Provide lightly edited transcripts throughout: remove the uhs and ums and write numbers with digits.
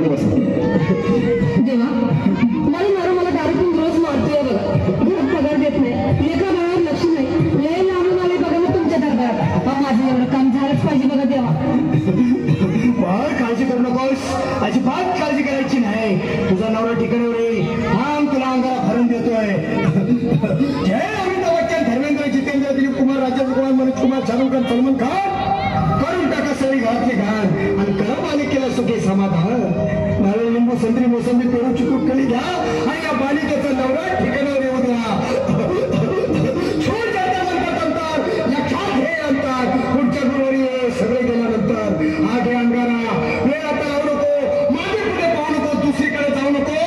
पुढे बसा. देवा मला मारू मला दारू पिऊन रोज मारतोय बघा. घरात पगार देत नाही, लेखा बाळावर लक्ष नाही. लय लांबून आले बघा ना तुमच्या दरबारात. माझं एवढं काम झालंच पाहिजे बघा देवा. काळजी करू नकोस, अजिबात काळजी करायची नाही. तुझा नवरा ठिकाणी रे, थांब तुला अंगाला भरून देतोय. जय अमिताभ बच्चन, धर्मेंद्र, जितेंद्र, दिलीप कुमार, राजेंद्र कुमार, मनोज कुमार, शाहरुख खान, सलमान खान करून टाका सगळी घरातली घाण आणि करा मालिकेला सुखी समाधान. नारळ, लिंबू, संत्री, मोसंबी, पेरू, चिकूट कली घ्या आणि या बालिकेचा नवरा ठिकाणावर येऊ द्या. छोट जाता म्हणतात अंतर, लक्षात घे अंतर. पुढच्या गुरुवारी सगळे गेल्यानंतर हा घे अंगारा. वेळ आता लावू नको, मागे पुढे पाहू नको, दुसरीकडे जाऊ नको.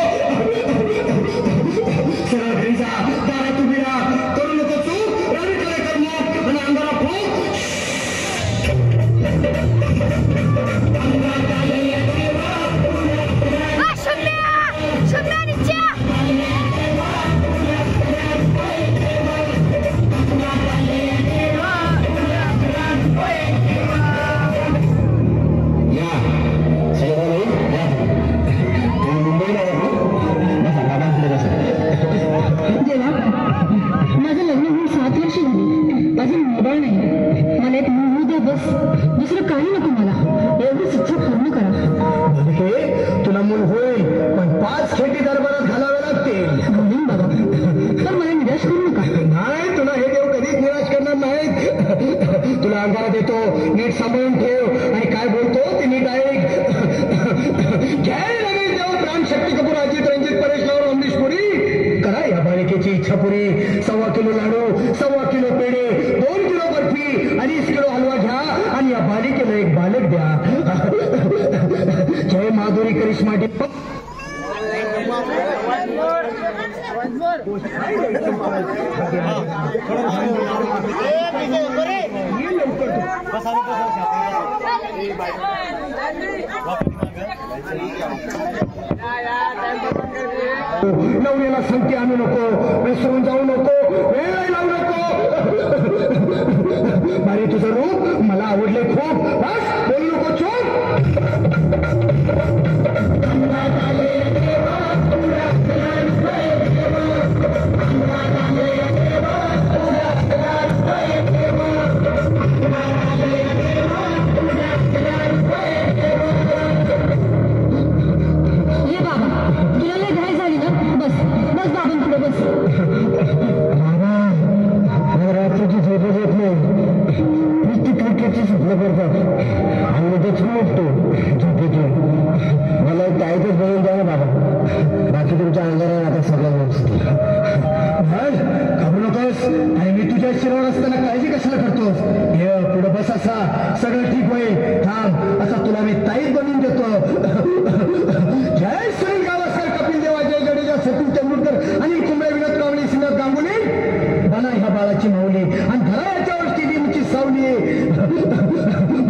सरळ घरी जा, दारात उभी राहा, करू नको चूक, रवीकडे करणार आणि अंगारा फूक. माझं लग्न होऊन 7 वर्ष झाली, अजून मोबाईल नाही. मला एक मुलगा द्या बस, दुसरं काही नको मला. एवढीच इच्छा पूर्ण करा. तुला मूल होईल, पण 5 खेटी दरबारात घालावे लागतील. म्हणून बाबा, तर मला निराश करू नका. नाही, तुला हे देव कधीच निराश करणार नाहीत. तुला अंगारा देतो, नीट सांभाळून ठेव आणि काय बोलतो ते नीट ऐक. जय नवीन देव, प्राण, शक्ती कपूर, अजित, रंजित, परेश लावून, अमरीश पुरी. करा या बालिकेची इच्छा पुरी. 1.25 किलो लाडू, 1.25 किलो पेढे, 2 किलो बर्फी, 2.5 किलो हलवा घ्या आणि या बालिकेला एक बालक द्या. जय माधुरी करिश्मा टिप्पा. नवऱ्याला संगती आणू नको, विसरून जाऊ नको, वेळ लावू नको. बारी तुझं रूप मला आवडले खूप. बस बोलू नको, चूप. ये बाबा, तुला लय घाई झाली ना? बस बस बाबांपुढे बस. रात्रीची झोपच येत नाही, नुसती क्रिकेटची स्वप्न करतात आणि लगेच उठतो झोपेतून. मला एक टाईपच बनवून द्या ना बाबा. बाकी तुमच्या अंगारा आता सगळं व्यवस्थित. घाबरू नकोस, आणि मी तुझ्या शिरावर असताना काळजी कशाला करतोस? हे पुढे बस, असा सगळं ठीक होईल. थांब, असा तुला मी ताईत बनवून देतो. जय सुनील गावस्कर, कपिल देव, अजय जडेजा, सचिन तेंडुलकर, अनिल कुंबळे, विनोद कांबळे, श्रीनाथ गांगुली. बना ह्या बाळाची माऊली आणि धरा याच्यावर टीव्हीची सावली.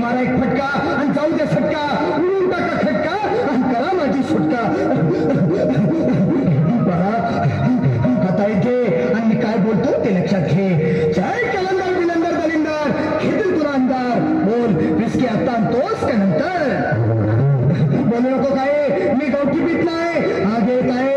मारा एक फटका आणि जाऊ द्या सटका, उडून टाका खटका आणि करा माझी सुटका. आता घे आणि मी काय बोलतो ते लक्षात घे. जय कलंदर, बिलंदर, दलिंदर, घेतील तुला अंधार. बोल, रिस्की आता आणतोस का नंतर? बोलू नको काय, मी गावठी पीत नाही. आगे काय